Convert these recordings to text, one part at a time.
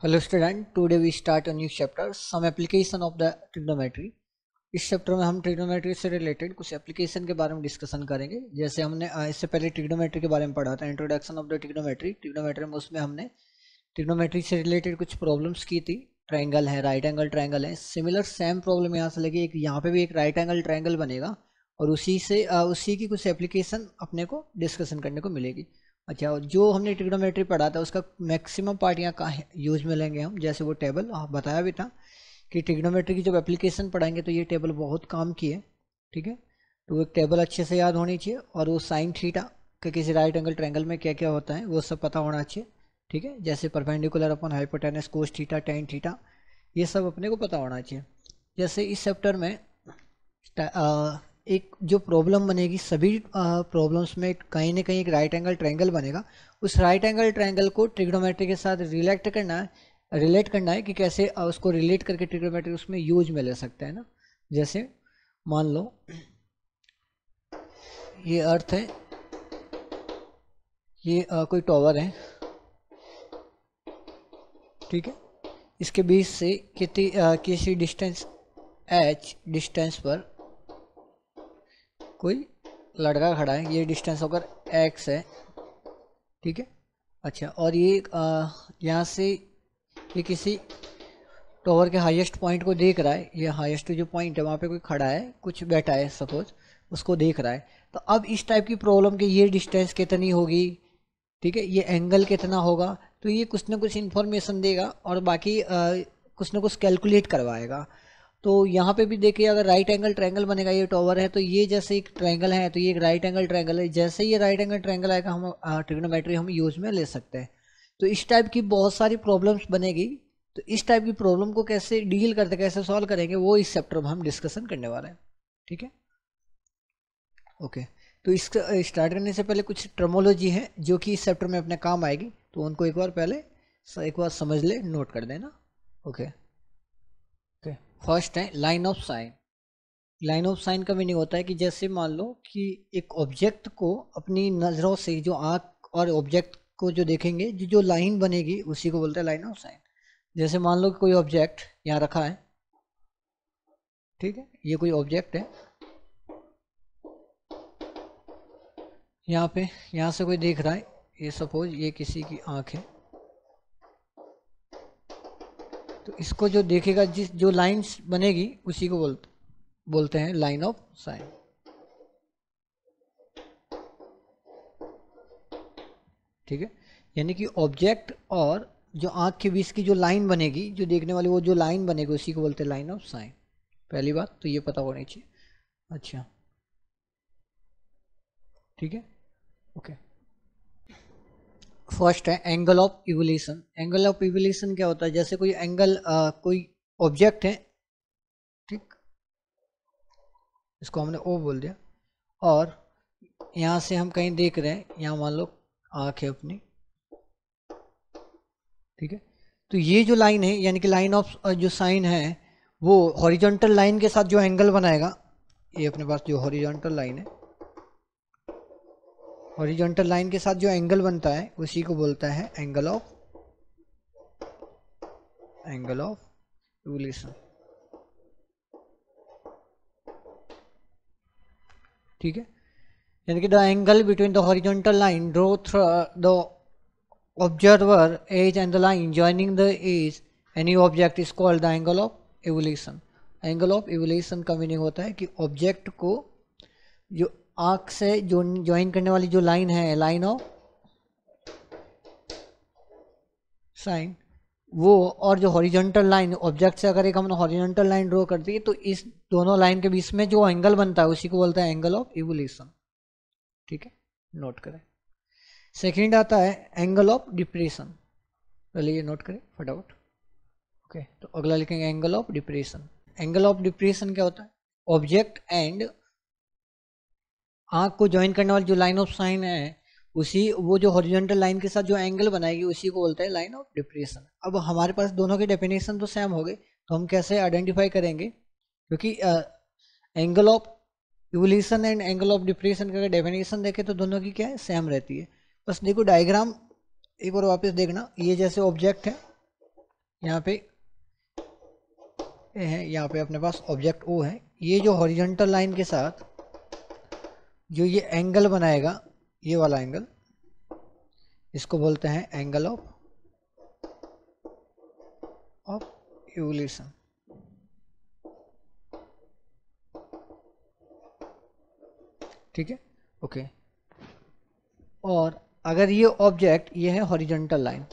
Hello student, today we start a new chapter some application of the trigonometry. इस chapter में हम trigonometry से related कुछ application के बारे में डिस्कशन करेंगे। जैसे हमने इससे पहले ट्रिग्नोमेट्री के बारे में पढ़ा था, इंट्रोडक्शन ऑफ द ट्रिग्नोमेट्री में उसमें हमने ट्रिग्नोमेट्री से रिलेटेड कुछ प्रॉब्लम्स की थी। ट्राइंगल है, राइट एंगल ट्राइंगल है, सिमिलर सेम प्रॉब्लम यहाँ से लगी, एक यहाँ पे भी एक राइट एंगल ट्राइंगल बनेगा और उसी की कुछ एप्लीकेशन अपने को डिस्कशन करने को मिलेगी। अच्छा, जो हमने ट्रिग्नोमेट्री पढ़ा था उसका मैक्सिमम पार्ट यहाँ का यूज में लेंगे हम। जैसे वो टेबल बताया भी था कि ट्रिग्नोमेट्री की जब एप्लीकेशन पढ़ाएंगे तो ये टेबल बहुत काम की है। ठीक है, तो एक टेबल अच्छे से याद होनी चाहिए और वो साइन थीटा के किसी राइट एंगल ट्रायंगल में क्या क्या होता है वो सब पता होना चाहिए। ठीक है, जैसे perpendicular upon hypotenuse, cos theta, tan theta, ये सब अपने को पता होना चाहिए। जैसे इस चैप्टर में एक जो प्रॉब्लम बनेगी, सभी प्रॉब्लम्स में कहीं ना कहीं एक राइट एंगल ट्रायंगल बनेगा। उस राइट एंगल ट्रायंगल को ट्रिग्नोमेट्री के साथ रिलेट करना है कि कैसे उसको रिलेट करके ट्रिग्नोमेट्री उसमें यूज में ले सकते हैं ना। जैसे मान लो ये अर्थ है, ये कोई टॉवर है। ठीक है, इसके बीच से किसी डिस्टेंस h डिस्टेंस पर कोई लड़का खड़ा है। ये डिस्टेंस होकर x है। ठीक है, अच्छा, और ये यहाँ से ये किसी टॉवर के हाईएस्ट पॉइंट को देख रहा है। ये हाईएस्ट जो पॉइंट है वहाँ पे कोई खड़ा है, कुछ बैठा है सपोज, उसको देख रहा है। तो अब इस टाइप की प्रॉब्लम के ये डिस्टेंस कितनी होगी, ठीक है, ये एंगल कितना होगा, तो ये कुछ ना कुछ इन्फॉर्मेशन देगा और बाकी कुछ ना कुछ कैलकुलेट करवाएगा। तो यहाँ पे भी देखिए, अगर राइट एंगल ट्रायंगल बनेगा, ये टॉवर है तो ये जैसे एक ट्रायंगल है तो ये एक राइट एंगल ट्रायंगल है। जैसे ये राइट एंगल ट्रायंगल आएगा हम ट्रिग्नोमेट्री हम यूज में ले सकते हैं। तो इस टाइप की बहुत सारी प्रॉब्लम्स बनेगी। तो इस टाइप की प्रॉब्लम को कैसे डील करते, कैसे सॉल्व करेंगे, वो इस चैप्टर में हम डिस्कशन करने वाले हैं। ठीक है, ओके। तो इसका स्टार्ट करने से पहले कुछ टर्मोलॉजी है जो कि इस चैप्टर में अपने काम आएगी, तो उनको एक बार समझ ले, नोट कर देना। ओके ओके, फर्स्ट है line of sine. Line of sine का मीनिंग होता है कि जैसे मान लो कि एक ऑब्जेक्ट को अपनी नज़रों से, जो आँख और ऑब्जेक्ट को जो देखेंगे, जो लाइन बनेगी उसी को बोलते हैं लाइन ऑफ साइन। जैसे मान लो कि कोई ऑब्जेक्ट यहाँ रखा है। ठीक है, ये कोई ऑब्जेक्ट है यहाँ पे, यहाँ से कोई देख रहा है। ये सपोज ये किसी की आँख है, तो इसको जो देखेगा, जो लाइंस बनेगी उसी को बोलते हैं लाइन ऑफ साइन। ठीक है, यानी कि ऑब्जेक्ट और जो आँख के बीच की जो लाइन बनेगी, जो देखने वाली वो जो लाइन बनेगी उसी को बोलते हैं लाइन ऑफ साइन। पहली बात तो ये पता होनी चाहिए। अच्छा, ठीक है, ओके। फर्स्ट है angle of evolution. Angle of evolution क्या होता है, जैसे कोई एंगल, कोई ऑब्जेक्ट है, ठीक, इसको हमने ओ बोल दिया, और यहाँ से हम कहीं देख रहे हैं, यहाँ मान लो आँख है अपनी। ठीक है, तो ये जो लाइन है, यानी कि लाइन ऑफ जो साइन है, वो हॉरिजॉन्टल लाइन के साथ जो एंगल बनाएगा, ये अपने पास जो हॉरिजॉन्टल लाइन है, हॉरिजॉन्टल लाइन के साथ जो एंगल बनता है उसी को बोलता है एंगल ऑफ इवोल्यूशन। ठीक है, यानी कि the angle between the horizontal line draw through the observer edge and the line joining the edge any object is called the angle of evolution. Angle of evolution का meaning होता है कि object को जो आँख से जो ज्वाइन करने वाली जो लाइन है, लाइन ऑफ साइन, वो, और जो हॉरिजॉन्टल लाइन ऑब्जेक्ट से अगर एक हमने हॉरिजॉन्टल लाइन ड्रॉ कर दी तो इस दोनों लाइन के बीच में जो एंगल बनता है उसी को बोलते हैं एंगल ऑफ इवोल्यूशन। ठीक है, नोट करें। सेकंड आता है एंगल ऑफ डिप्रेशन। पहले ये नोट करें फटाफट। ओके, तो अगला लिखेंगे angle of depression. Angle of depression क्या होता है, ऑब्जेक्ट एंड आँख को ज्वाइन करने वाली जो लाइन ऑफ साइन है, वो जो हॉरिजॉन्टल लाइन के साथ जो एंगल बनाएगी उसी को बोलते हैं लाइन ऑफ डिप्रेशन। अब हमारे पास दोनों की डेफिनेशन तो सेम हो गई, तो हम कैसे आइडेंटिफाई करेंगे, क्योंकि angle of evolution and angle of depression का डेफिनेशन देखें तो दोनों की क्या है, सेम रहती है। बस देखो डायग्राम एक बार वापस देखना, ये जैसे ऑब्जेक्ट है, यहाँ पे ये है, यहाँ पे अपने पास ऑब्जेक्ट ओ है। ये जो हॉरिजॉन्टल लाइन के साथ जो ये एंगल बनाएगा, ये वाला एंगल, इसको बोलते हैं एंगल ऑफ इवोल्यूशन। ठीक है, ओके। और अगर ये ऑब्जेक्ट, ये है हॉरिजॉन्टल लाइन,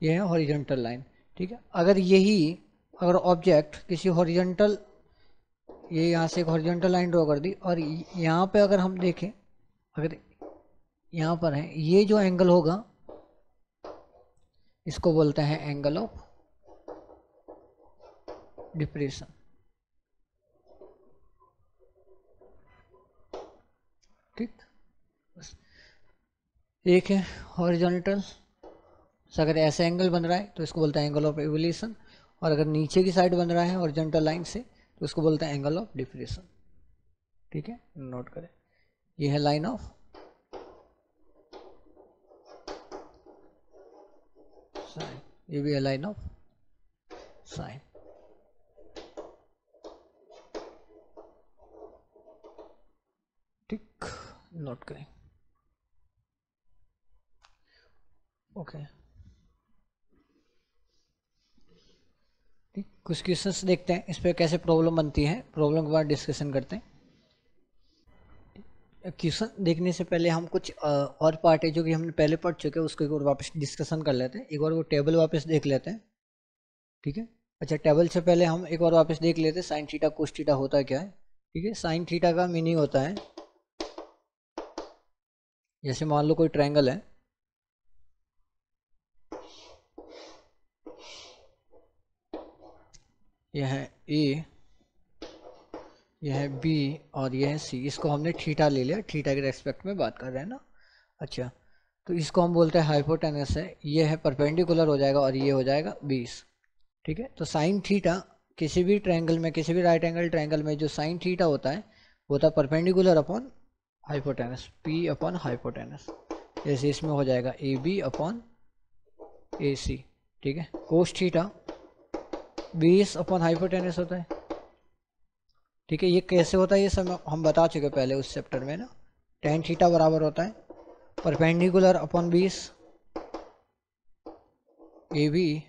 ये है हॉरिजॉन्टल लाइन। ठीक है, अगर ऑब्जेक्ट किसी हॉरिजॉन्टल, ये यहाँ से एक हॉरिजॉन्टल लाइन ड्रॉ कर दी, और यहाँ पे अगर हम देखें, अगर यहाँ पर है, ये जो एंगल होगा इसको बोलते हैं एंगल ऑफ डिप्रेशन। ठीक, एक है हॉरिजॉन्टल, अगर ऐसे एंगल बन रहा है तो इसको बोलते हैं एंगल ऑफ इवोल्यूशन, और अगर नीचे की साइड बन रहा है हॉरिजॉन्टल लाइन से तो उसको बोलते हैं एंगल ऑफ डिप्रेशन। ठीक है, नोट करें, ये है लाइन ऑफ साइन, ये भी है लाइन ऑफ साइन। ठीक, नोट करें, ओके। ठीक, कुछ क्वेश्चंस देखते हैं इस पर कैसे प्रॉब्लम बनती है, प्रॉब्लम के बाद डिस्कशन करते हैं। क्वेश्चन देखने से पहले हम कुछ और पार्ट है जो कि हमने पहले पढ़ चुके हैं, उसको एक बार वापस डिस्कशन कर लेते हैं। एक बार वो टेबल वापस देख लेते हैं। ठीक है, अच्छा, टेबल से पहले हम एक बार वापस देख लेते हैं साइन थीटा कोस थीटा होता है क्या है। ठीक है, साइन थीटा का मीनिंग होता है, जैसे मान लो कोई ट्रायंगल है, यह है ए, यह है बी और यह है सी। इसको हमने थीटा ले लिया, थीटा के रेस्पेक्ट में बात कर रहे हैं ना। अच्छा, तो इसको हम बोलते हैं हाइपोटेनस है, ये है परपेंडिकुलर हो जाएगा और ये हो जाएगा 20। ठीक है, तो साइन थीटा किसी भी ट्रायंगल में, किसी भी राइट एंगल ट्रायंगल में जो साइन थीटा होता है वो होता है perpendicular upon hypotenuse, P upon hypotenuse. जैसे इसमें हो जाएगा ए बी अपॉन ए सी। ठीक है, कोस थीटा 20 अपॉन हाइपोटेनस होता है। ठीक है, ये कैसे होता है ये सब हम बता चुके पहले उस चैप्टर में ना। टेन थीटा बराबर होता है perpendicular upon 20 A B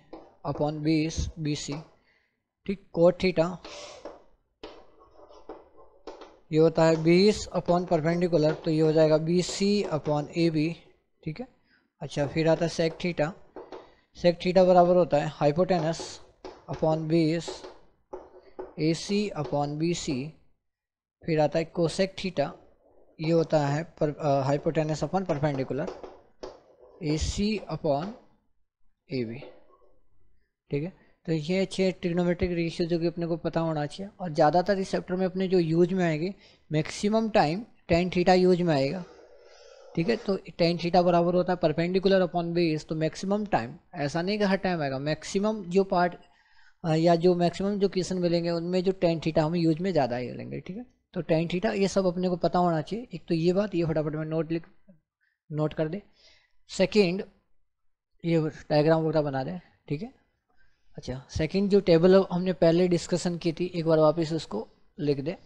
upon 20 B C. ठीक, कोट थीटा ये होता है 20 अपॉन परपेंडिकुलर, तो ये हो जाएगा B C upon A B. ठीक है, अच्छा, फिर आता है सेक थीटा। सेक थीटा बराबर होता है hypotenuse upon 20 A C upon B C. फिर आता है कोसेक थीटा, ये होता है hypotenuse upon perpendicular A C upon A B. ठीक है, तो ये अच्छे ट्रिग्नोमेट्रिक रेशियो जो कि अपने को पता होना चाहिए, और ज़्यादातर इस चैप्टर में अपने जो यूज में आएंगे, maximum time tan theta use में आएगा। ठीक है, तो टेन थीटा बराबर होता है परपेंडिकुलर अपॉन बेस, तो मैक्सिमम टाइम, ऐसा नहीं कि हर टाइम आएगा, मैक्सिमम जो पार्ट या जो मैक्सिमम जो क्वेश्चन मिलेंगे उनमें जो टेन थीटा हमें यूज में ज़्यादा ही मिलेंगे। ठीक है, तो टेन थीटा ये सब अपने को पता होना चाहिए। एक तो ये बात, ये फटाफट में नोट कर दे। सेकेंड, ये डायग्राम वगैरह बना दे। ठीक है, अच्छा, सेकंड जो टेबल हमने पहले डिस्कशन की थी, एक बार वापस उसको लिख दे।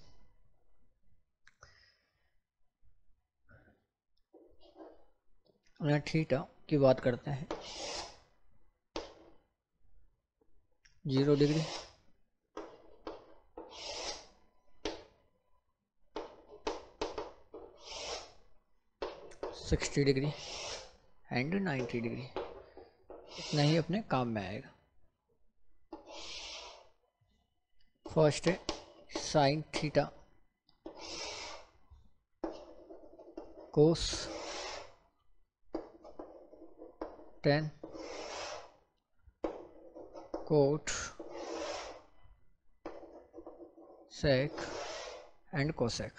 थीटा की बात करते हैं, 0 डिग्री, 60 डिग्री एंड 90 डिग्री। इतना ही अपने काम में आएगा। फर्स्ट है sine theta cos 10 cot sec and cosec.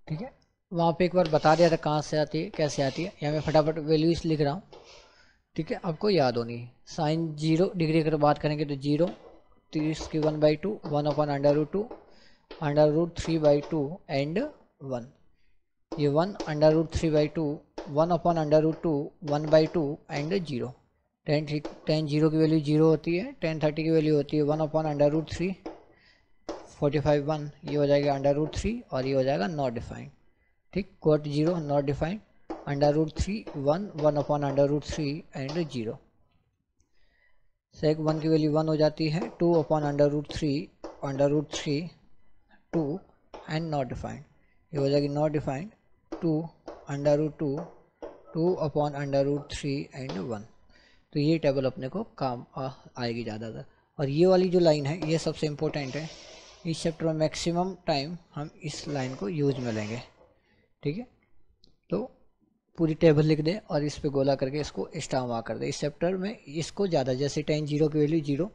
ठीक है, वहाँ पे एक बार बता दिया था कहाँ से आती है कैसे आती है, यहाँ मैं फटाफट वैल्यूज लिख रहा हूँ। ठीक है, आपको याद होनी है। साइन 0 डिग्री अगर बात करेंगे तो 0, 30 की 1/2, 1 अपॉन अंडर रूट 2, √3/2 एंड 1, ये 1 √3/2, 1 अपॉन √2, 1/2 एंड 0। tan 0 की वैल्यू 0 होती है, tan 30 की वैल्यू होती है 1 अपॉन √3, 45 1, ये हो जाएगा √3 और ये हो जाएगा नॉट डिफाइंड। ठीक, cot 0 not defined, √3 1, 1 upon √3 and 0। Sec 1 की वैल्यू 1 हो जाती है, 2 अपॉन √3 2 एंड नॉट डिफाइंड, ये हो जाएगी नॉट डिफाइंड 2 √2, 2 अपॉन √3 एंड 1। तो ये टेबल अपने को काम आएगी ज़्यादातर। और ये वाली जो लाइन है ये सबसे इम्पोर्टेंट है, इस चैप्टर में मैक्सिमम टाइम हम इस लाइन को यूज में लेंगे। ठीक है, तो पूरी टेबल लिख दें और इस पे गोला करके इसको स्टार मार्क कर दें। इस चैप्टर में इसको ज़्यादा, जैसे tan 0 की वैल्यू 0,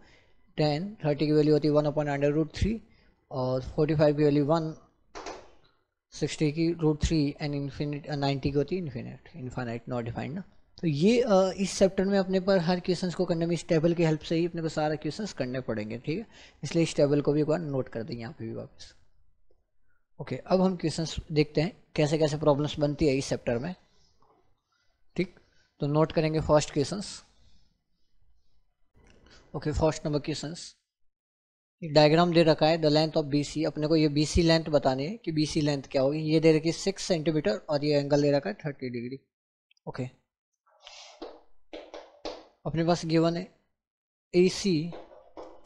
tan 30 की वैल्यू होती है 1 अपॉन √3 और 45 की वैल्यू 1, 60 की √3 एंड इन्फिनिट 90 की होती है इन्फाइनाइट नॉट डिफाइंड ना। तो ये इस चैप्टर में अपने पर हर क्वेश्चंस को करने में इस टेबल की हेल्प से ही अपने को सारे क्वेश्चंस करने पड़ेंगे। ठीक है, इसलिए इस टेबल को भी एक बार नोट कर दें यहाँ पे भी वापस। ओके, अब हम क्वेश्चंस देखते हैं कैसे कैसे प्रॉब्लम्स बनती है इस चैप्टर में। ठीक, तो नोट करेंगे first questions. Okay, first number questions, diagram दे रखा है द लेंथ ऑफ BC, अपने को ये BC लेंथ बतानी है कि BC लेंथ क्या होगी। ये दे रखी है 6 सेंटीमीटर और ये एंगल दे रखा है 30 डिग्री। ओके, अपने पास गिवन है AC,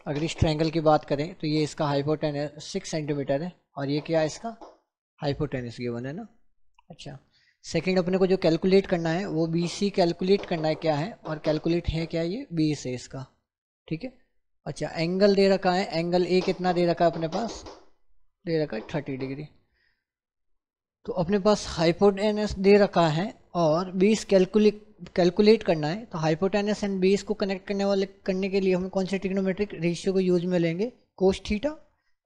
अगर इस ट्रायंगल की बात करें तो ये इसका हाइपोटेनस 6 सेंटीमीटर है और ये क्या है इसका हाइपोटेनस गिवन है ना। अच्छा, सेकंड अपने को जो कैलकुलेट करना है वो BC कैलकुलेट करना है क्या है, और कैलकुलेट है क्या, ये 20 है इसका। ठीक है, अच्छा एंगल दे रखा है, एंगल A कितना दे रखा है अपने पास, दे रखा है 30 डिग्री। तो अपने पास हाइपोटेनस दे रखा है और बेस कैलकुलेट करना है, तो हाइपोटेनस एंड बेस को कनेक्ट करने के लिए हम कौन से ट्रिग्नोमेट्रिक रेशियो को यूज में लेंगे, कोस थीटा।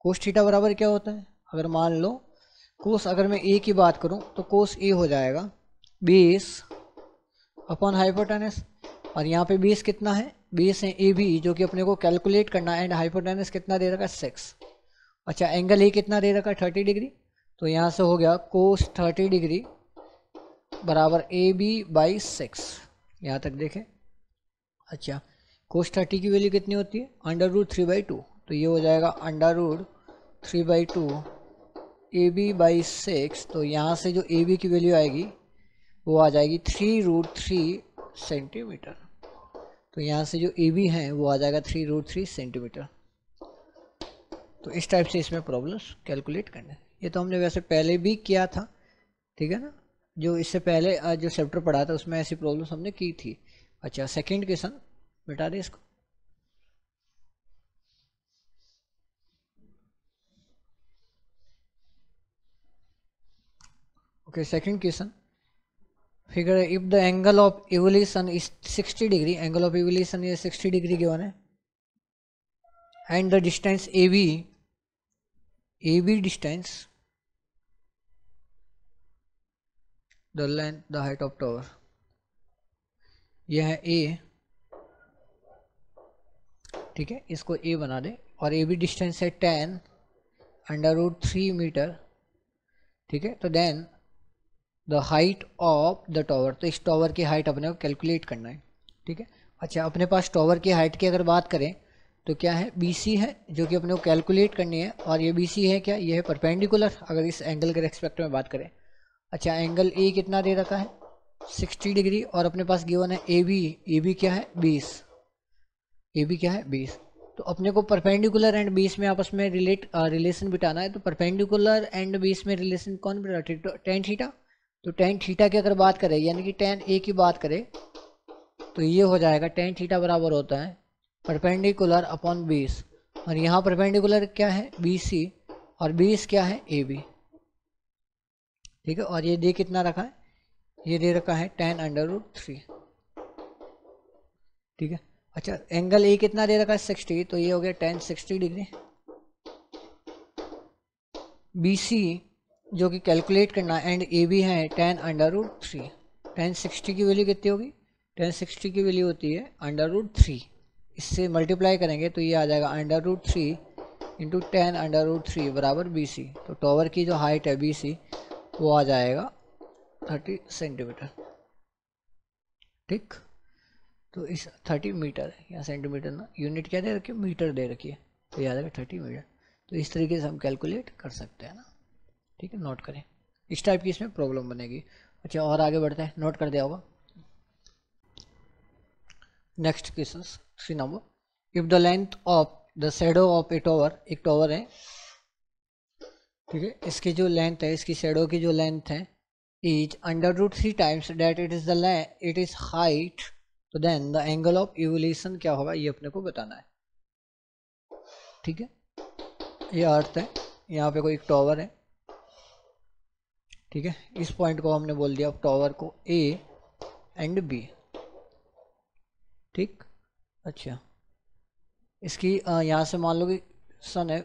कोस थीटा बराबर क्या होता है, अगर मान लो कोस, अगर मैं A की बात करूं तो कोस A हो जाएगा बेस अपॉन हाइपोटेनस, और यहाँ पे बेस कितना है, बेस है AB जो कि अपने को कैलकुलेट करना है, एंड हाइपोटेनस कितना दे रखा है 6। अच्छा, एंगल A कितना दे रखा है 30 डिग्री, तो यहाँ से हो गया कोस 30 डिग्री बराबर AB/6, यहाँ तक देखें। अच्छा, कोस 30 की वैल्यू कितनी होती है, √3/2, तो ये हो जाएगा √3/2 AB/6। तो यहाँ से जो AB की वैल्यू आएगी वो आ जाएगी 3√3 सेंटीमीटर। तो यहाँ से जो AB है वो आ जाएगा 3√3 सेंटीमीटर। तो इस टाइप से इसमें प्रॉब्लम्स कैलकुलेट करना है। ये तो हमने वैसे पहले भी किया था, ठीक है ना, जो इससे पहले जो चैप्टर पढ़ा था उसमें ऐसी प्रॉब्लम्स हमने की थी। अच्छा, सेकंड क्वेश्चन मिटा दे इसको। Okay, second question, figure if the angle of evolution is 60 degree, angle of evolution ये 60 डिग्री गिवन है, and the distance AB distance, the length the height of tower, यह है A। ठीक है, इसको A बना दे, और AB डिस्टेंस है 10 √3 मीटर। ठीक है, तो then the height of the tower, तो इस टावर की हाइट अपने को कैलकुलेट करना है। ठीक है, अच्छा अपने पास टावर की हाइट की अगर बात करें तो क्या है, BC है जो कि अपने को कैलकुलेट करनी है, और ये BC है क्या, ये है परपेंडिकुलर अगर इस एंगल के रेस्पेक्ट में बात करें। अच्छा, एंगल A कितना दे रखा है 60 डिग्री, और अपने पास गिवन है AB क्या है 20, AB क्या है 20। तो अपने को परपेंडिकुलर एंड 20 में आपस में रिलेशन बिठाना है, तो परपेंडिकुलर एंड 20 में रिलेशन कौन बिठा, टेन थीटा। तो टेन थीटा की अगर बात करें, यानी कि टेन A की बात करें, तो ये हो जाएगा टेन थीटा बराबर होता है परपेंडिकुलर अपॉन 20, और यहाँ परपेंडिकुलर क्या है BC, और 20 क्या है AB। ठीक है, और ये दे कितना रखा है, ये दे रखा है 10 √3। ठीक है, अच्छा एंगल A कितना दे रखा है 60, तो ये हो गया 10 60 डिग्री। BC जो कि कैलकुलेट करना, एंड AB है 10 √3। 10 60 की वैल्यू कितनी होगी, 10 60 की वैल्यू होती है √3, इससे मल्टीप्लाई करेंगे तो ये आ जाएगा √3 इंटू 10√3 बराबर BC। तो टॉवर की जो हाइट है BC वो आ जाएगा 30 सेंटीमीटर। ठीक, तो इस 30 मीटर है, या सेंटीमीटर ना, यूनिट क्या दे रखी है, मीटर दे रखी है, तो याद रखें 30 मीटर। तो इस तरीके से हम कैलकुलेट कर सकते हैं ना। ठीक है, नोट करें, इस टाइप की इसमें प्रॉब्लम बनेगी। अच्छा, और आगे बढ़ते हैं, नोट कर दिया होगा। Next question 3 number, if the length of the shadow of A tower, एक टॉवर है, ठीक है, इसकी जो लेंथ है, इसकी शैडो की जो लेंथ है is √3 times that it is height, तो then the angle of evolution क्या होगा, ये अपने को बताना है। ठीक है, ये अर्थ है, यहाँ पे कोई एक टॉवर है, ठीक है, इस पॉइंट को हमने बोल दिया टॉवर को A एंड B। ठीक, अच्छा, इसकी यहाँ से मान लो कि सन है,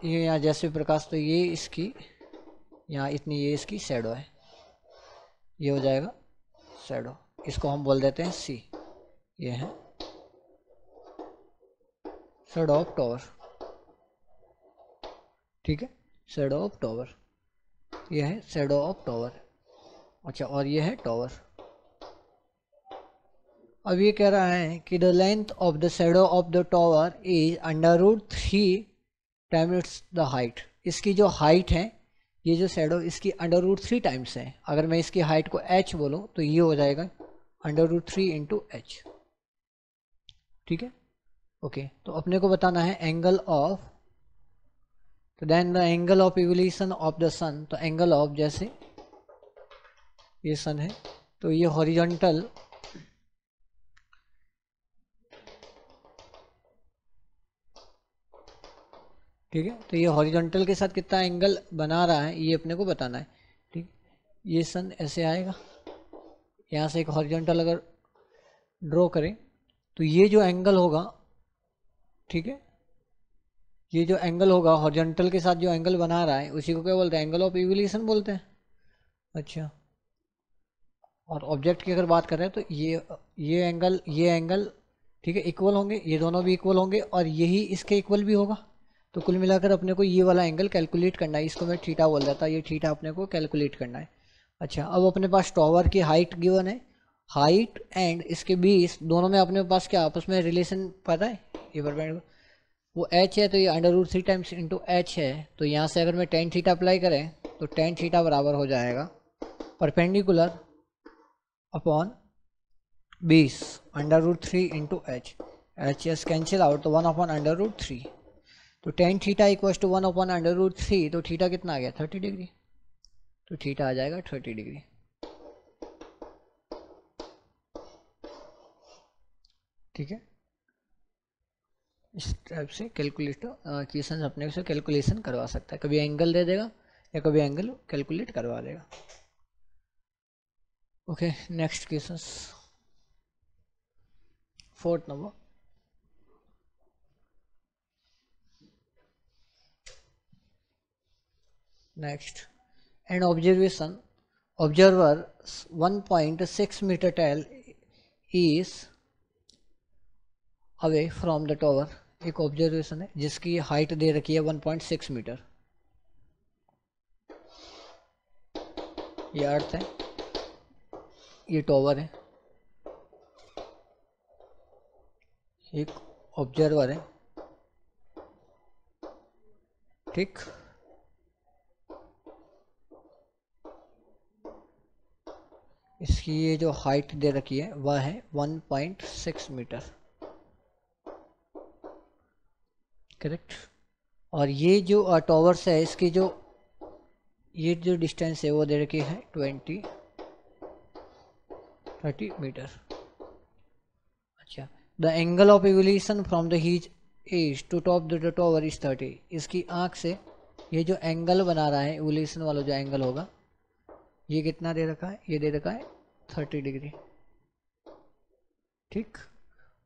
ये यहाँ जैसे प्रकाश, तो ये इसकी यहाँ इतनी, ये इसकी शैडो है, ये हो जाएगा शैडो, इसको हम बोल देते हैं C। ये है शैडो ऑफ टॉवर। ठीक है, शैडो ऑफ टॉवर, ये है शैडो ऑफ टॉवर। अच्छा, और ये है टॉवर। अब ये कह रहा है कि the length of the shadow of the tower is √3 times the height. इसकी जो हाइट है, ये जो शैडो इसकी √3 टाइम्स है। अगर मैं इसकी हाइट को h बोलूँ तो ये हो जाएगा √3 इंटू h। ठीक है, ओके, तो अपने को बताना है एंगल ऑफ, तो then the angle of evolution of the sun, तो एंगल ऑफ, जैसे ये सन है तो ये हॉरिजॉन्टल, ठीक है, तो ये हॉरिजॉन्टल के साथ कितना एंगल बना रहा है ये अपने को बताना है। ठीक, ये सन ऐसे आएगा, यहाँ से एक हॉरिजॉन्टल अगर ड्रॉ करें तो ये जो एंगल होगा, ठीक है, ये जो एंगल होगा हॉरिजॉन्टल के साथ जो एंगल बना रहा है उसी को क्या बोलते हैं, एंगल ऑफ इवोल्यूशन बोलते हैं। अच्छा, और ऑब्जेक्ट की अगर बात करें तो ये एंगल ठीक है इक्वल होंगे, ये दोनों भी इक्वल होंगे, और यही इसके इक्वल भी होगा। तो कुल मिलाकर अपने को ये वाला एंगल कैलकुलेट करना है, इसको मैं थीटा बोल देता, ये थीटा अपने को कैलकुलेट करना है। अच्छा, अब अपने पास टॉवर की हाइट गिवन है, हाइट एंड इसके बीच दोनों में अपने पास क्या आपस में रिलेशन पता है, ये परपेंडिकुलर वो h है, तो ये √3 टाइम्स इंटू h है, तो यहाँ से अगर मैं टेन थीटा अप्लाई करें तो टेन थीटा बराबर हो जाएगा perpendicular upon 20 √3 into h, H cancel out, तो 1/√3, तो टेन थीटा इक्वल टू 1/√3, तो थीटा कितना आ गया 30 डिग्री, तो थीटा आ जाएगा 30 डिग्री। ठीक है, इस टाइप से क्वेश्चन अपने से कैलकुलेशन करवा सकता है, कभी एंगल दे देगा या कभी एंगल कैलकुलेट करवा देगा। Okay, next question 4th number, next, an observer 1.6 metre tall is away from the tower. एक ऑब्जर्वेशन है जिसकी हाइट दे रखी है 1.6 मीटर, ये अर्थ है, ये टॉवर है, एक ऑब्जर्वर है, ठीक, इसकी ये जो हाइट दे रखी है वह है 1.6 मीटर, करेक्ट। और ये जो टॉवर्स है इसकी जो ये जो डिस्टेंस है वो दे रखी है 30 मीटर। अच्छा, the angle of evolution from the his edge to top the tower is 30। इसकी आंख से ये जो एंगल बना रहा है इवोल्यूशन वाला जो एंगल होगा ये कितना दे रखा है, ये दे रखा है 30 डिग्री। ठीक,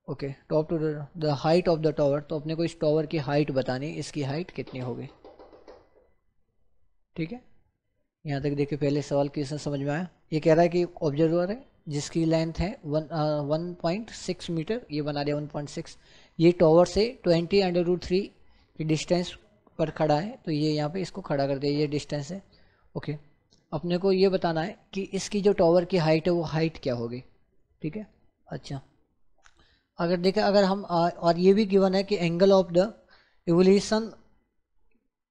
okay, top to the height of the tower, तो अपने को इस टॉवर की हाइट बतानी, इसकी हाइट कितनी होगी। ठीक है, यहाँ तक देखिए पहले सवाल क्वेश्चन समझ में आया। ये कह रहा है कि ऑब्जर्वर है जिसकी लेंथ है 1.6 मीटर, ये बना दिया 1.6, ये टॉवर से 20 √3 की डिस्टेंस पर खड़ा है, तो ये यहाँ पे इसको खड़ा कर दिया, ये डिस्टेंस है। ओके, अपने को ये बताना है कि इसकी जो टॉवर की हाइट है वो हाइट क्या होगी, ठीक है। अच्छा, अगर देखें, अगर हम और ये भी गिवन है कि angle of the evolution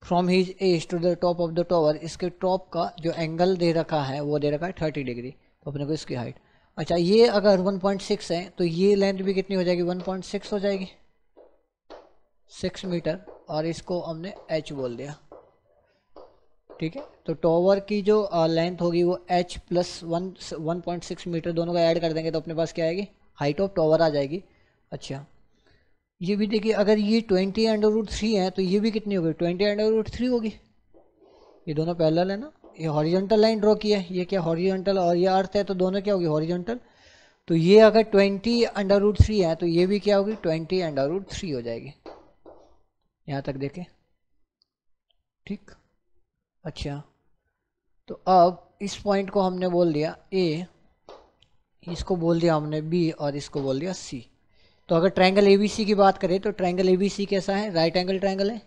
from his edge to the top of the tower, इसके टॉप का जो एंगल दे रखा है वो दे रखा है 30 डिग्री, तो अपने को इसकी हाइट। अच्छा, ये अगर 1.6 है तो ये लेंथ भी कितनी हो जाएगी, 1.6 हो जाएगी, 6 मीटर, और इसको हमने h बोल दिया, ठीक है। तो टॉवर की जो लेंथ होगी वो h प्लस 1.6 मीटर, दोनों का ऐड कर देंगे तो अपने पास क्या आएगी, हाइट ऑफ टॉवर आ जाएगी। अच्छा, ये भी देखिए, अगर ये 20√3 है तो ये भी कितनी होगी, 20√3 होगी। ये दोनों पैरेलल है ना, ये हॉरिजॉन्टल लाइन ड्रॉ की है, ये क्या हॉरिजॉन्टल, और ये अर्थ है, तो दोनों क्या होगी, हॉरिजॉन्टल। तो ये अगर 20√3 है तो ये भी क्या होगी, 20√3 हो जाएगी। यहाँ तक देखें, ठीक। अच्छा, तो अब इस पॉइंट को हमने बोल दिया ए, इसको बोल दिया हमने बी, और इसको बोल दिया सी। तो अगर ट्रायंगल एबीसी की बात करें तो ट्रायंगल एबीसी कैसा है, राइट एंगल ट्रायंगल है।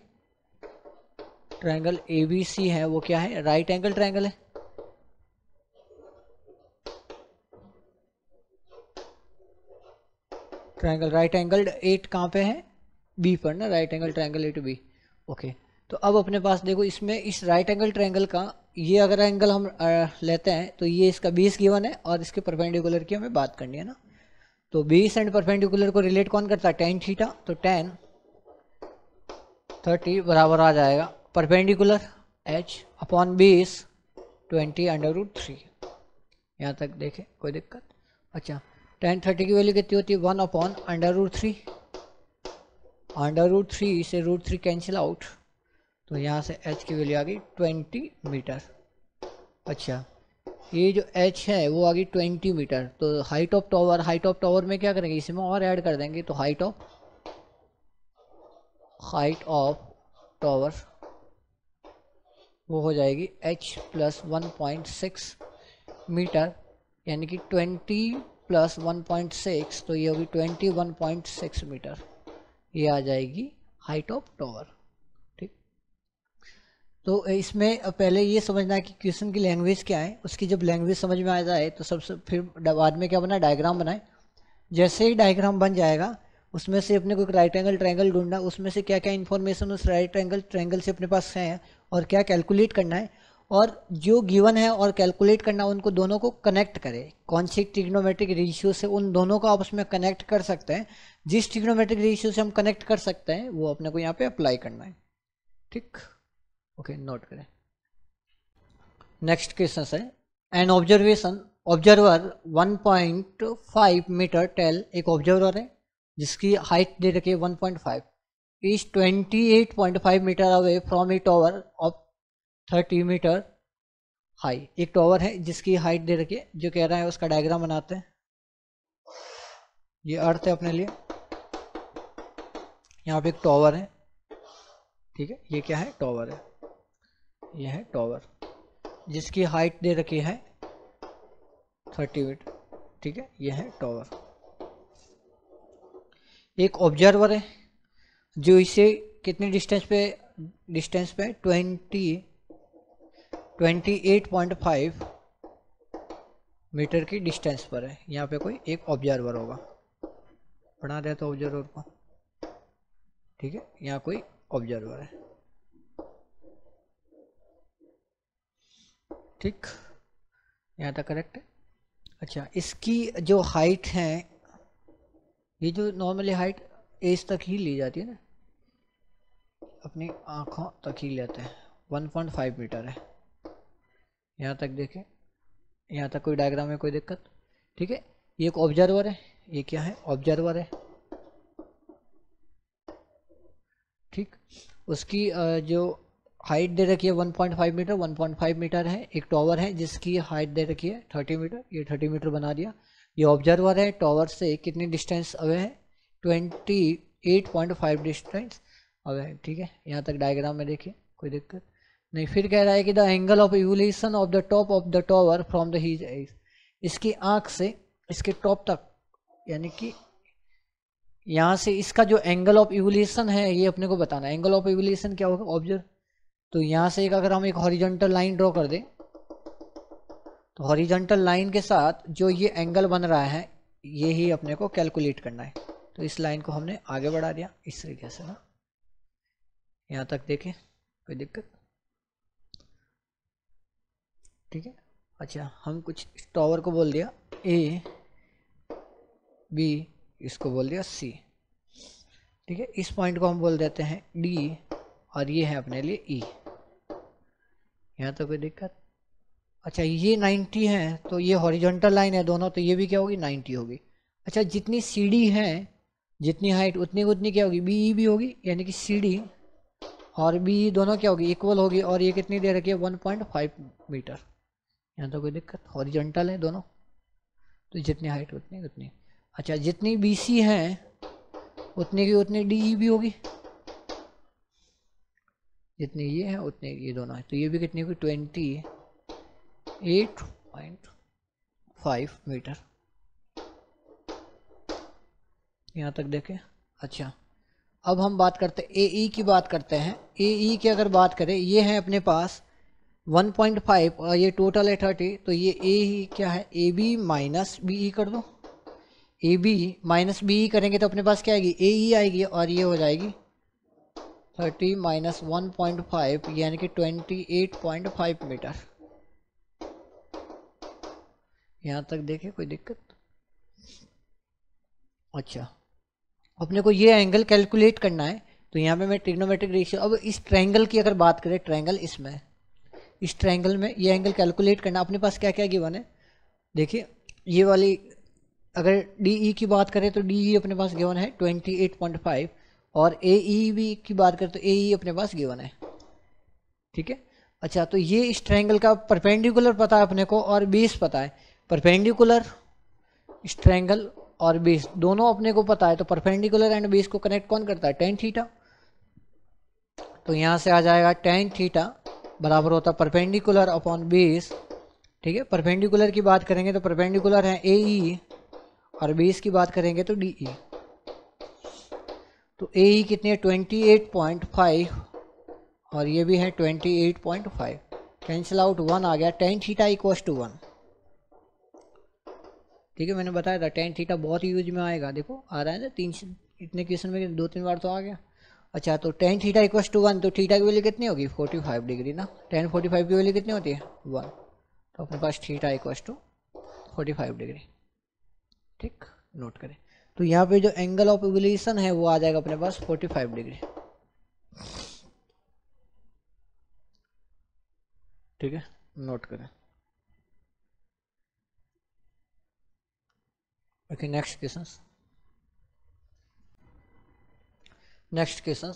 ट्रायंगल एबीसी है वो क्या है, राइट एंगल ट्रायंगल है। ट्रायंगल राइट एंगल 8 कहाँ पे है, बी पर ना, right angle triangle A to B. Okay, तो अब अपने पास देखो, इसमें इस राइट एंगल ट्रायंगल का ये अगर एंगल हम लेते हैं तो ये इसका बेस गिवन है और इसके परपेंडिकुलर की हमें बात करनी है ना। तो बेस एंड परपेंडिकुलर को रिलेट कौन करता है, टेन थीटा। तो टेन 30 बराबर आ जाएगा परपेंडिकुलर h अपॉन बेस 20√3। यहाँ तक देखें, कोई दिक्कत। अच्छा, टेन 30 की वैल्यू कितनी होती है, 1 अपॉन √3। √3 से √3 कैंसिल आउट, तो यहाँ से h की वैल्यू आ गई 20 मीटर। अच्छा, ये जो h है वो आ गई 20 मीटर। तो height of tower, height of tower में क्या करेंगे, इसमें और ऐड कर देंगे, तो हाइट ऑफ टावर वो हो जाएगी h प्लस 1.6 मीटर, यानी कि 20 प्लस 1.6, तो ये होगी 21.6 मीटर। ये आ जाएगी हाइट ऑफ टावर, ठीक। तो इसमें पहले ये समझना है कि क्वेश्चन की लैंग्वेज क्या है, उसकी जब लैंग्वेज समझ में आ जाए तो सबसे फिर बाद में क्या बना, डायग्राम बनाए। जैसे ही डायग्राम बन जाएगा उसमें से अपने को एक राइट एंगल ट्रायंगल ढूंढना, उसमें से क्या क्या इन्फॉर्मेशन उस राइट एंगल ट्रायंगल से अपने पास है और क्या कैलकुलेट करना है, और जो गिवन है और कैलकुलेट करना, उनको दोनों को कनेक्ट करें। कौन सी ट्रिग्नोमेट्रिक रेशियो से उन दोनों को आपस में कनेक्ट कर सकते हैं, जिस ट्रिग्नोमेट्रिक रेशियो से हम कनेक्ट कर सकते हैं वो अपने को यहाँ पे अप्लाई करना है, ठीक। ओके, नोट करें। नेक्स्ट क्वेश्चन है, an observation, observer 1.5 metre tall, एक ऑब्जर्वर है जिसकी हाइट दे रखी है 1.5, is 28.5 metre away from a tower of 30 metre high. एक टावर है जिसकी हाइट दे रखी है, जो कह रहा है उसका डायग्राम बनाते हैं। ये अर्थ है अपने लिए, यहाँ पे एक टावर है, ठीक है। ये क्या है, टावर है, ये है टावर जिसकी हाइट दे रखी है 30 मीटर, ठीक है। ये है टावर। एक ऑब्जर्वर है जो इसे कितने डिस्टेंस पे 28.5 मीटर की डिस्टेंस पर है। यहाँ पे कोई एक ऑब्जर्वर होगा, बना दे तो ऑब्जर्वर को, ठीक है। यहाँ कोई ऑब्जर्वर है, ठीक। यहाँ तक करेक्ट है। अच्छा, इसकी जो हाइट है, ये जो नॉर्मली हाइट एज तक ही ली जाती है ना, अपनी आँखों तक ही लेते हैं, 1.5 मीटर है। यहाँ तक देखें, यहाँ तक कोई डायग्राम है, कोई दिक्कत, ठीक है। ये एक ऑब्जर्वर है, ये क्या है, ऑब्जर्वर है, ठीक। उसकी जो हाइट दे रखी है 1.5 मीटर, 1.5 मीटर है। एक टावर है जिसकी हाइट दे रखी है 30 मीटर, ये 30 मीटर बना दिया। ये ऑब्जर्वर है, टावर से कितनी डिस्टेंस अवे है, 28.5 डिस्टेंस अवे है, ठीक है। यहाँ तक डायग्राम में देखिए, कोई दिक्कत नहीं। फिर कह रहा है कि the angle of evolution of the top of the tower from the his age, इसकी आँख से इसके टॉप तक, यानी कि यहाँ से इसका जो एंगल ऑफ इवोल्यूशन है ये अपने को बताना है। एंगल ऑफ इवोल्यूशन क्या होगा, ऑब्जर्व। तो यहाँ से अगर हम एक हॉरिजॉन्टल लाइन ड्रॉ कर दें तो हॉरिजॉन्टल लाइन के साथ जो ये एंगल बन रहा है ये ही अपने को कैलकुलेट करना है। तो इस लाइन को हमने आगे बढ़ा दिया इस तरीके से ना, यहाँ तक देखें, कोई दिक्कत? ठीक है। अच्छा, हम कुछ टॉवर को बोल दिया ए, बी, इसको बोल दिया सी। ठीक है, इस पॉइंट को हम बोल देते हैं डी और ये है अपने लिए ई। यहाँ तो कोई दिक्कत? अच्छा, ये 90 है तो ये हॉरिजॉन्टल लाइन है दोनों, तो ये भी क्या होगी, 90 होगी। अच्छा, जितनी सी डी है, जितनी हाइट उतनी उतनी क्या होगी, बी ई भी होगी, यानी कि सी डी और बी दोनों क्या होगी, इक्वल होगी। और ये कितनी दे रखी है, 1.5 मीटर। यहाँ तो कोई दिक्कत, हॉरिजॉन्टल है दोनों, तो जितनी हाइट उतनी उतनी। अच्छा, जितनी बी सी है उतनी की उतनी डी ई भी होगी, जितनी ये है उतनी ये दोनों है, तो ये भी कितनी होगी, 28.5 मीटर। यहाँ तक देखें। अच्छा, अब हम बात करते हैं ए की बात करते हैं। ए की अगर बात करें, ये है अपने पास 1.5 और ये टोटल है 30, तो ये ए क्या है, A B minus B E कर दो। A B minus B E करेंगे तो अपने पास क्या आएगी, ए ई आएगी, और ये हो जाएगी 30 माइनस 1.5 यानी कि 28.5 मीटर। यहाँ तक देखे, कोई दिक्कत? अच्छा, अपने को ये एंगल कैलकुलेट करना है, तो यहाँ पे मैं ट्रिग्नोमेट्रिक रेशियो, अब इस ट्रायंगल की अगर बात करें, ट्रायंगल इसमें, इस ट्रायंगल में ये एंगल कैलकुलेट करना, अपने पास क्या क्या गिवन है देखिए। ये वाली अगर डी ई की बात करें तो डी ई अपने पास गिवन है 28.5, और ए ई भी की बात करें तो ए ई अपने पास गिवन है। ठीक है। अच्छा, तो ये इस ट्रायंगल का परपेंडिकुलर पता है अपने को और बेस पता है। परपेंडिकुलर इस ट्रायंगल और बेस दोनों अपने को पता है, तो परपेंडिकुलर एंड बेस को कनेक्ट कौन करता है, टेन थीटा। तो यहाँ से आ जाएगा टेन थीटा बराबर होता है परपेंडिकुलर अपॉन बेस। ठीक है, परपेंडिकुलर की बात करेंगे तो परपेंडिकुलर है ए ई, और बेस की बात करेंगे तो डी ई। तो ए ई कितनी है, 28.5 और ये भी है 28.5। कैंसिल आउट, 1 आ गया, टेन थीटा इक्वल्स टू 1। ठीक है, मैंने बताया था टेन थीटा बहुत यूज में आएगा, देखो आ रहा है ना, इतने क्वेश्चन में 2-3 बार तो आ गया। अच्छा, तो टेन थीटा इक्वल्स टू 1, तो थीटा की वैल्यू कितनी होगी, 45 डिग्री ना। टेन 45 की वैल्यू कितनी होती है, 1, तो अपने पास थीटा इक्वल्स टू 45 डिग्री। ठीक, नोट करें। तो यहाँ पे जो एंगल ऑफ इवोल्यूशन है वो आ जाएगा अपने पास 45 डिग्री। ठीक है, नोट करें। Okay, next question. Next question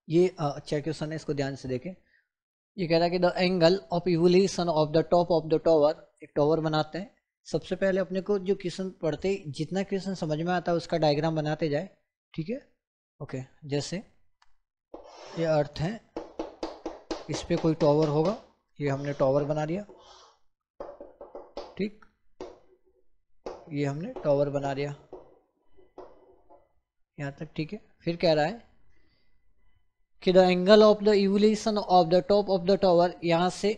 ये अच्छा क्वेश्चन है, इसको ध्यान से देखें। ये कह रहा है कि the angle of evolution of the top of the tower, एक टावर बनाते हैं। सबसे पहले अपने को जो क्वेश्चन पढ़ते, जितना क्वेश्चन समझ में आता है उसका डायग्राम बनाते जाए। ठीक है, ओके। जैसे ये अर्थ है, इस पे कोई टावर होगा, ये हमने टावर बना दिया। ठीक, ये हमने टावर बना दिया यहाँ तक। ठीक है, फिर कह रहा है कि the angle of the evolution of the top of the tower, यहाँ से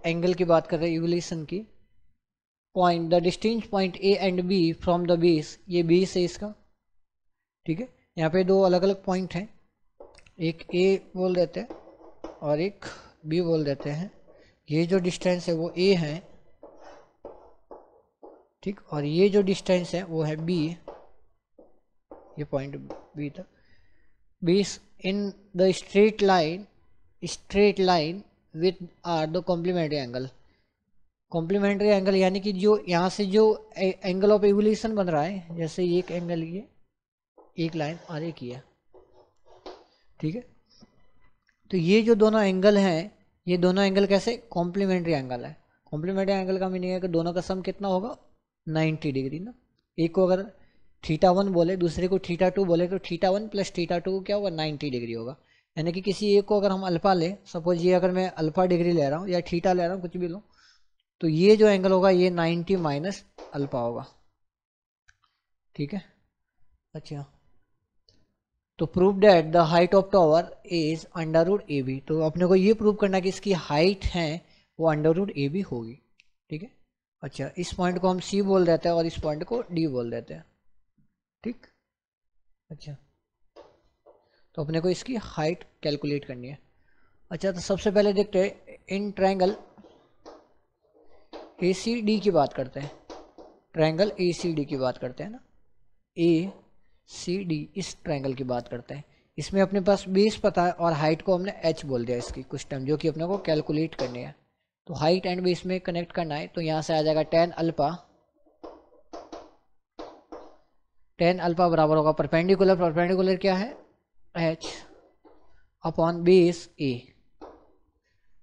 एंगल की बात कर रहे हैं इवोल्यूशन की। Point the distance point A and B from the base, ये बेस है इसका। ठीक है, यहाँ पे दो अलग अलग पॉइंट हैं, एक ए बोल देते हैं और एक बी बोल देते हैं। ये जो डिस्टेंस है वो ए है, ठीक, और ये जो डिस्टेंस है वो है बी, ये पॉइंट बी तक। Base in the straight line with are the complementary angle. Complementary angle यानी कि जो यहाँ से जो एंगल ऑफ इवोल्यूशन बन रहा है, जैसे एक एंगल ये एक लाइन और एक ये। ठीक है, तो ये जो दोनों एंगल हैं, ये दोनों एंगल कैसे, कॉम्प्लीमेंट्री एंगल है। कॉम्प्लीमेंट्री एंगल का मीनिंग है कि दोनों का सम कितना होगा, 90 डिग्री ना। एक को अगर θ1 बोले, दूसरे को θ2 बोले, तो θ1 प्लस θ2 क्या होगा, 90 डिग्री होगा। यानी कि किसी एक को अगर हम अल्फा ले, सपोज ये अगर मैं अल्फा डिग्री ले रहा हूँ या थीटा ले रहा हूँ, कुछ भी लो, तो ये जो एंगल होगा ये 90 माइनस अल्फा होगा। ठीक है, अच्छा, तो prove that the height of tower is under root A B. तो अपने को ये प्रूव करना कि इसकी हाइट है वो अंडर रूट ए बी होगी। ठीक है। अच्छा, इस पॉइंट को हम सी बोल देते हैं और इस पॉइंट को डी बोल देते हैं। ठीक। अच्छा, तो अपने को इसकी हाइट कैलकुलेट करनी है। अच्छा, तो सबसे पहले देखते हैं in triangle A C D की बात करते हैं। ट्रायंगल ए सी डी की बात करते हैं ना, ए सी डी, इस ट्रायंगल की बात करते हैं। इसमें अपने पास बेस पता है और हाइट को हमने एच बोल दिया इसकी कुछ टाइम, जो कि अपने को कैलकुलेट करनी है। तो हाइट एंड बेस में कनेक्ट करना है, तो यहाँ से आ जाएगा टेन अल्फा। टेन अल्फा बराबर होगा परपेंडिकुलर, परपेंडिकुलर क्या है, एच अपॉन बेस ए।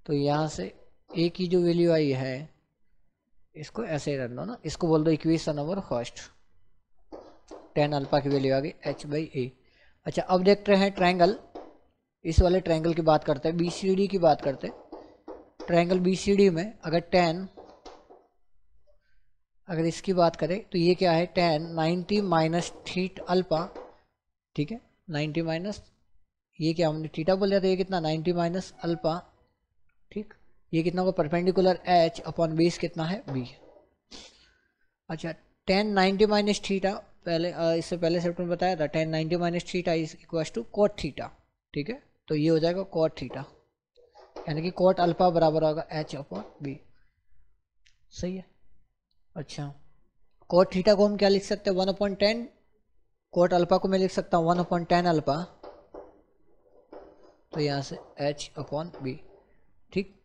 तो यहाँ से ए की जो वैल्यू आई है, इसको ऐसे रख दो ना, इसको बोल दो equation number first. Tan alpha की वैल्यू आ गई एच बाई ए। अच्छा, अब देखते हैं ट्रायंगल, इस वाले ट्रायंगल की बात करते हैं, बी सी डी की बात करते हैं। ट्रायंगल बी सी डी में अगर टेन, अगर इसकी बात करें तो ये क्या है, टेन 90 माइनस थीट अल्फा। ठीक है, 90 माइनस, ये क्या हमने थीटा बोल दिया था, ये कितना 90 माइनस अल्फा। ठीक, ये कितना होगा परपेंडिकुलर एच अपॉन बेस कितना है बी। अच्छा, टेन 90 माइनस थीटा, पहले इससे पहले सेप्ट में बताया था, tan 90 minus theta is equal to cot theta. ठीक है, तो ये हो जाएगा कॉट थीटा, यानी कि कॉट अल्फा बराबर होगा एच अपॉन बी। सही है। अच्छा, कॉट थीटा को हम क्या लिख सकते हैं, 1/10। कॉट अल्फा को मैं लिख सकता हूँ 1/10 अल्फा, तो यहाँ से एच अपॉन बी। ठीक,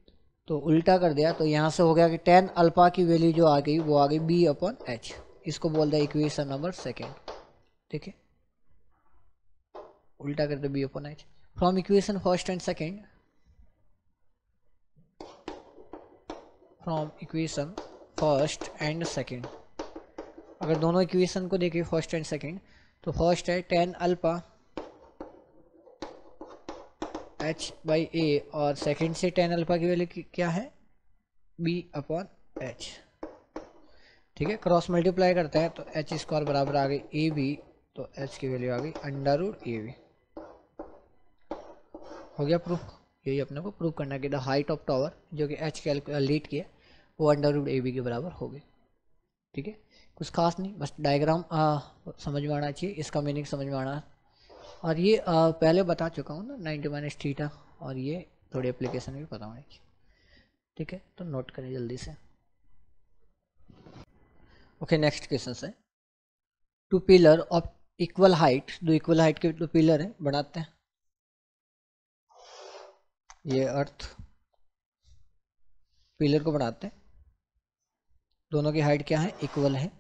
तो उल्टा कर दिया, तो यहाँ से हो गया कि टेन अल्फा की वैल्यू जो आ गई वो आ गई बी अपॉन एच। इसको बोल दिया इक्वेशन नंबर सेकेंड। ठीक है, उल्टा कर दे B upon H from equation first and second. From equation first and second, अगर दोनों इक्वेशन को देखें फर्स्ट एंड सेकेंड, तो फर्स्ट है टेन अल्फा एच बाई ए, और सेकेंड से टेन अल्फा की वैल्यू क्या है, बी अपॉन एच। ठीक है, क्रॉस मल्टीप्लाई करते हैं तो एच स्क्वायर बराबर आ गई ए बी, तो एच की वैल्यू आ गई अंडर रूट ए बी। हो गया प्रूफ। यही अपने को प्रूव करना है कि द हाइट ऑफ टावर जो कि एच कैलकुलेट किया वो अंडर रूट ए बी के बराबर होगी। ठीक है, कुछ खास नहीं, बस डायग्राम समझ में आना चाहिए, इसका मीनिंग समझ में आना। और ये पहले बता चुका हूँ ना 90 माइनस थीटा, और ये थोड़ी एप्लीकेशन भी पता होनी चाहिए। ठीक है, तो नोट करें जल्दी से। ओके, नेक्स्ट क्वेश्चन है, two pillar of equal height, दो इक्वल हाइट के दो पिलर हैं, बनाते हैं। ये अर्थ पिलर को बनाते हैं, दोनों की हाइट क्या है, इक्वल है।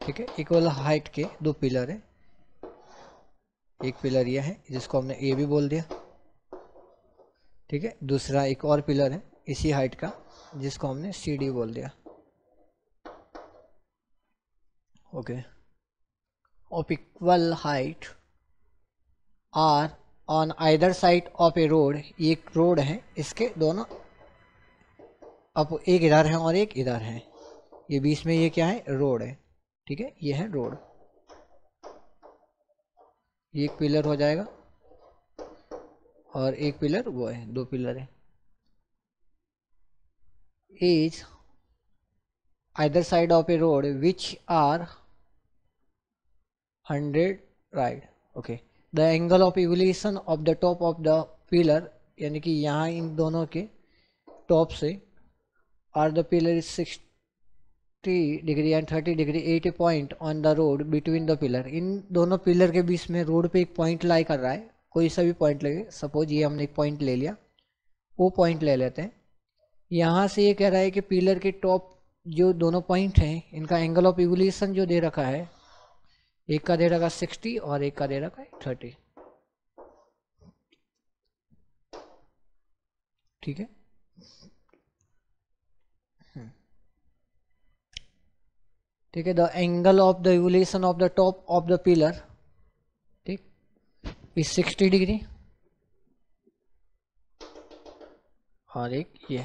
ठीक है, इक्वल हाइट के दो पिलर है, एक पिलर यह है जिसको हमने ए भी बोल दिया। ठीक है, दूसरा एक और पिलर है इसी हाइट का जिसको हमने सी डी बोल दिया। Okay, of equal height are on either side of a road, ये एक रोड है, इसके दोनों, अब एक इधर है और एक इधर है, ये बीच में ये क्या है, रोड है। ठीक है, ये है रोड, ये एक पिलर हो जाएगा और एक पिलर वो है, दो पिलर है। Is either side of a road which are 100 right. Okay, the angle of evolution of the top of the pillar, यानी कि यहाँ इन दोनों के टॉप से are the pillar is 60 degree and 30 degree at a point on the road between the pillar. इन दोनों pillar के बीच में रोड पे एक पॉइंट लाई कर रहा है, कोई सा भी पॉइंट लगे, सपोज ये हमने एक पॉइंट ले लिया, वो पॉइंट ले लेते हैं। यहाँ से ये कह रहा है कि पिलर के टॉप जो दोनों पॉइंट हैं इनका एंगल ऑफ इवोल्यूशन जो दे रखा है, एक का दे रखा 60 और एक का दे रखा है 30। ठीक है, ठीक है, the angle of the evolution of the top of the pillar, ठीक, इज 60 डिग्री, और एक ये,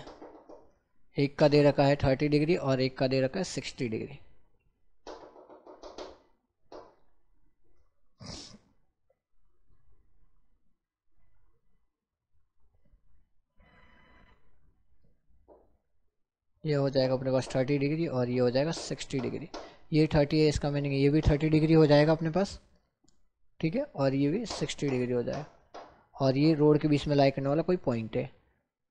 एक का दे रखा है 30 डिग्री और एक का दे रखा है 60 डिग्री। ये हो जाएगा अपने पास 30 डिग्री और ये हो जाएगा 60 डिग्री। ये 30 है, इसका मीनिंग ये भी 30 डिग्री हो जाएगा अपने पास, ठीक है, और ये भी 60 डिग्री हो जाएगा। और ये रोड के बीच में लाई करने वाला कोई पॉइंट है।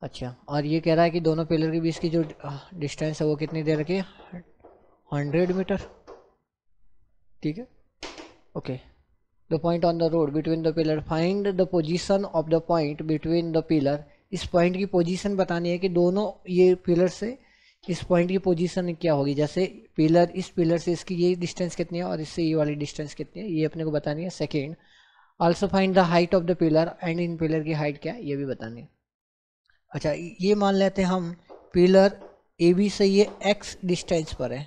अच्छा, और ये कह रहा है कि दोनों पिलर के बीच की जो डिस्टेंस है वो कितनी दे रखी है, 100 मीटर, ठीक है। Okay, the point on the road between the pillar, find the position of the point between the pillar. इस पॉइंट की पोजीशन बतानी है कि दोनों ये पिलर से इस पॉइंट की पोजीशन क्या होगी। जैसे पिलर, इस पिलर से इसकी ये डिस्टेंस कितनी है और इससे ये वाली डिस्टेंस कितनी है, ये अपने को बतानी है। Second, also find the height of the pillar, and in pillar की हाइट क्या है ये भी बतानी है। अच्छा, ये मान लेते हैं हम पिलर ए बी से ये x डिस्टेंस पर है,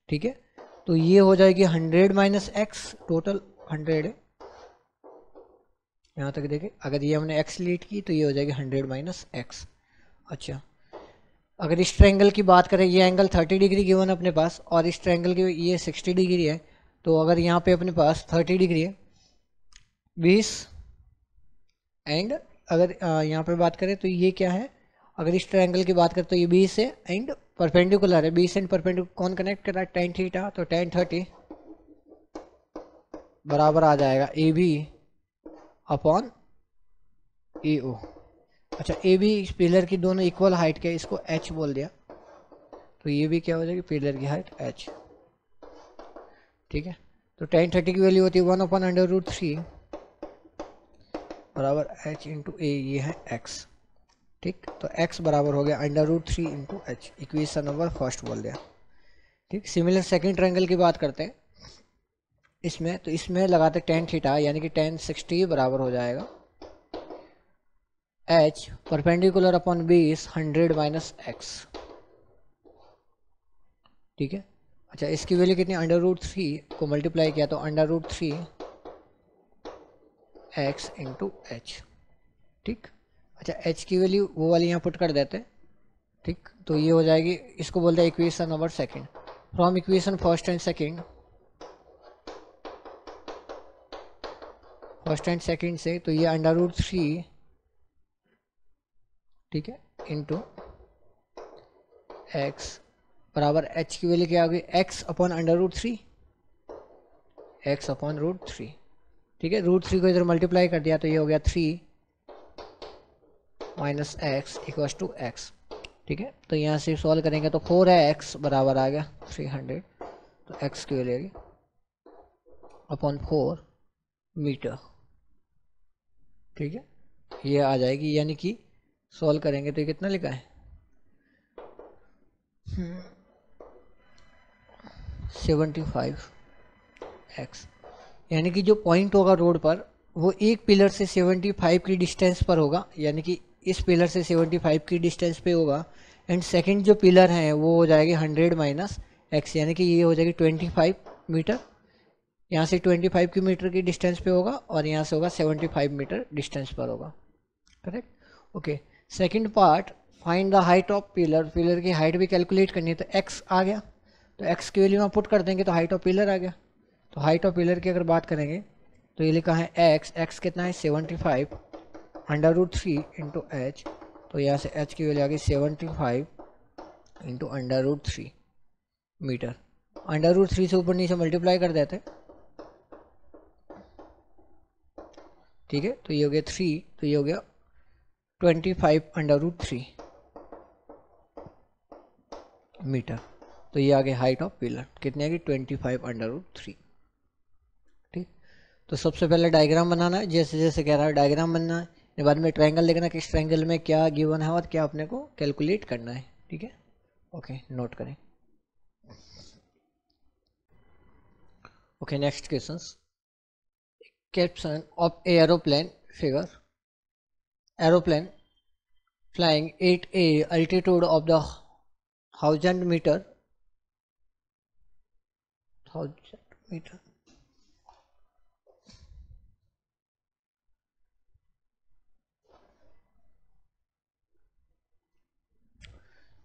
ठीक है, तो ये हो जाएगी 100 माइनस एक्स, टोटल 100 है। यहाँ तक देखें, अगर ये हमने x लीड की तो ये हो जाएगी 100 माइनस एक्स। अच्छा, अगर इस ट्रायंगल की बात करें, ये एंगल 30 डिग्री गिवन अपने पास और इस ट्रायंगल की ये 60 डिग्री है, तो अगर यहाँ पे अपने पास 30 डिग्री है 20, एंड अगर यहाँ पे बात करें तो ये क्या है, अगर इस ट्रायंगल की बात करें तो ये 20 है एंड परपेंडिकुलर है, 20 एंड परपेंडिकुलर कौन कनेक्ट कर रहा है, tan थीटा, तो tan 30 बराबर आ जाएगा ए बी अपॉन ए ओ। अच्छा, ए बी पिलर की दोनों इक्वल हाइट के, इसको h बोल दिया, तो ये भी क्या हो जाएगी, पिलर की हाइट h, ठीक है। तो tan 30 की वैल्यू होती है 1/√3 बराबर h इंटू ए, ये है x, ठीक। तो x बराबर हो गया √3 into H, equation number first बोल दिया, ठीक। सिमिलर सेकंड ट्रायंगल की बात करते हैं इसमें, तो इसमें लगाते tan थीटा यानी कि tan 60 बराबर हो जाएगा h perpendicular upon 20 100 minus x, ठीक है। अच्छा, इसकी वैल्यू कितनी, √3 को मल्टीप्लाई किया तो √3 x इंटू एच, ठीक। अच्छा, h की वैल्यू वो वाली यहाँ पुट कर देते हैं, ठीक, तो ये हो जाएगी, इसको बोलते हैं equation number second. From equation first and second, first and second से, तो ये √3, ठीक है, इंटू x बराबर h की वैल्यू क्या होगी, x अपॉन √3, x अपॉन √3, ठीक है। √3 को इधर मल्टीप्लाई कर दिया तो ये हो गया 3 minus X equals to X, ठीक है। तो यहाँ से सॉल्व करेंगे तो 4x बराबर आ गया 300, तो x की वैल्यू अपॉन 4 मीटर, ठीक है, ये आ जाएगी। यानी कि सॉल्व करेंगे तो ये कितना लिखा है, 75x, यानी कि जो पॉइंट होगा रोड पर वो एक पिलर से 75 की डिस्टेंस पर होगा, यानी कि इस पिलर से 75 की डिस्टेंस पे होगा, एंड सेकंड जो पिलर है वो हो जाएगी 100 माइनस एक्स, यानी कि ये हो जाएगी 25 मीटर, यहाँ से 25 की मीटर की डिस्टेंस पे होगा और यहाँ से होगा 75 मीटर डिस्टेंस पर होगा, correct. Okay, second part, find the height of pillar, pillar की हाइट भी कैलकुलेट करनी है, तो x आ गया, तो x की वैल्यू में पुट कर देंगे तो हाइट ऑफ पिलर आ गया। तो हाइट ऑफ पिलर की अगर बात करेंगे तो ये लिखा है x कितना है 75 √3 इंटू एच, तो यहाँ से h की वैल्यू आ गई 75 इंटू √3 मीटर, √3 से ऊपर नीचे मल्टीप्लाई कर देते, ठीक है, तो ये हो गया 3, तो ये हो गया 25 √3 मीटर, तो ये आ गया हाइट ऑफ पिलर, कितनी आ गई 25 √3, ठीक। तो सबसे पहले डायग्राम बनाना है, जैसे जैसे कह रहा है डायग्राम बनना है, बाद में ट्रायंगल देखना किस ट्रायंगल में क्या गिवन है और क्या अपने को कैलकुलेट करना है, ठीक है। ओके, नोट करें। Okay, next questions. Caption of aeroplane figure, aeroplane flying at a altitude of the 1000 meter,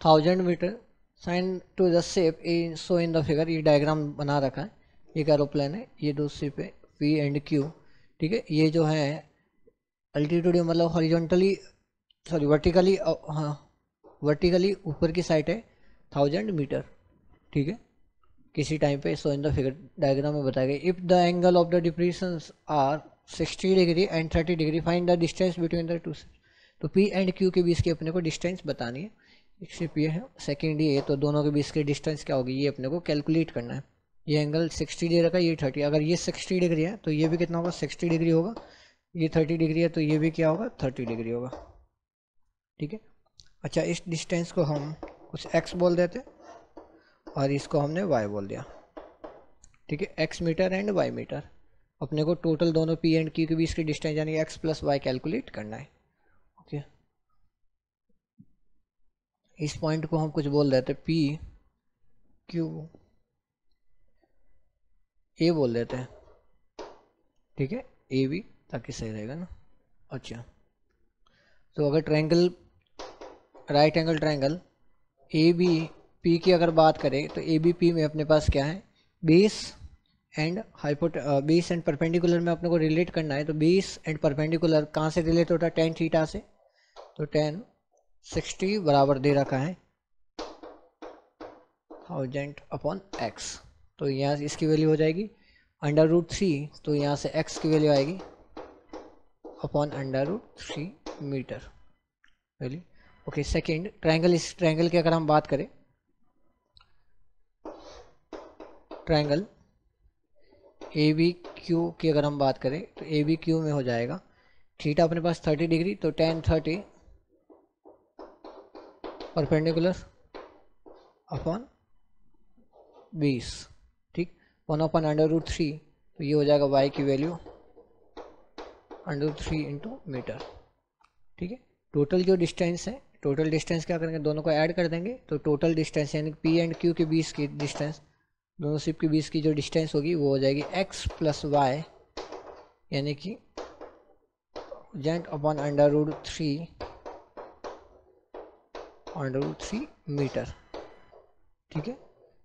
1000 metre, sine to the shape in so in the figure, ये डायग्राम बना रखा है, एक एरोप्लेन है, ये दो शेप है P एंड Q, ठीक है। ये जो है अल्टीट्यूड मतलब हॉरिजॉन्टली, सॉरी वर्टिकली, हाँ वर्टिकली ऊपर की साइड है 1000 मीटर, ठीक है, किसी टाइम पे। So in the figure diagram में बताया गया if the angle of the depressions are 60 degree and 30 degree find the distance between the two. तो पी एंड क्यू के बीच की अपने को डिस्टेंस बतानी है। एक शिप ये है, सेकेंड ये, तो दोनों के बीच की डिस्टेंस क्या होगी ये अपने को कैलकुलेट करना है। ये एंगल 60 डिग्री का, ये 30, अगर ये 60 डिग्री है तो ये भी कितना होगा 60 डिग्री होगा, ये 30 डिग्री है तो ये भी क्या होगा 30 डिग्री होगा, ठीक है। अच्छा, इस डिस्टेंस को हम कुछ x बोल देते और इसको हमने y बोल दिया, ठीक है, x metre and y metre. अपने को टोटल दोनों p एंड q के बीच की डिस्टेंस यानी x प्लस y कैलकुलेट करना है, ओके। इस पॉइंट को हम कुछ बोल देते p q a बोल देते हैं, ठीक है, ए बी, ताकि सही रहेगा ना। अच्छा, तो अगर triangle, right angle triangle A B P की अगर बात करें तो ए बी पी में अपने पास क्या है, base and base and perpendicular में अपने को रिलेट करना है। तो बेस एंड परपेंडिकुलर कहाँ से रिलेट होता है, टेन थीटा से। तो टेन 60 बराबर दे रखा है 1000 अपॉन एक्स, तो यहाँ से इसकी वैल्यू हो जाएगी √3, तो यहाँ से x की वैल्यू आएगी upon √3 metre value, okay. Second triangle, इस ट्रायंगल की अगर हम बात करें, ट्रायंगल ए बी क्यू की अगर हम बात करें तो ए बी क्यू में हो जाएगा थीटा अपने पास 30 डिग्री, तो tan 30 परपेंडिकुलर अपॉन 20, ठीक, 1/√3, तो ये हो जाएगा y की वैल्यू √3 इंटू मीटर, ठीक है। टोटल जो डिस्टेंस है, टोटल डिस्टेंस क्या करेंगे, दोनों को ऐड कर देंगे, तो टोटल डिस्टेंस यानी पी एंड क्यू के बीच की डिस्टेंस, दोनों शिप के बीच की जो डिस्टेंस होगी वो हो जाएगी x प्लस वाई, यानी कि 1000 अपॉन √3 मीटर, ठीक है।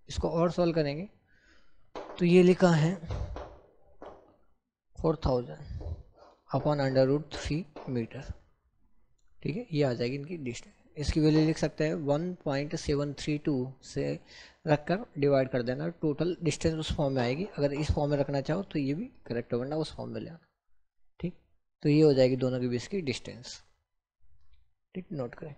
इसको और सॉल्व करेंगे तो ये लिखा है 4000 अपॉन √3 मीटर, ठीक है, ये आ जाएगी इनकी डिस्टेंस। इसकी वैल्यू लिख सकते हैं 1.732 से रखकर डिवाइड कर देना, टोटल डिस्टेंस उस फॉर्म में आएगी। अगर इस फॉर्म में रखना चाहो तो ये भी करेक्ट होगा, उस फॉर्म में ले आना, ठीक। तो ये हो जाएगी दोनों के बीच की डिस्टेंस, ठीक, नोट करें।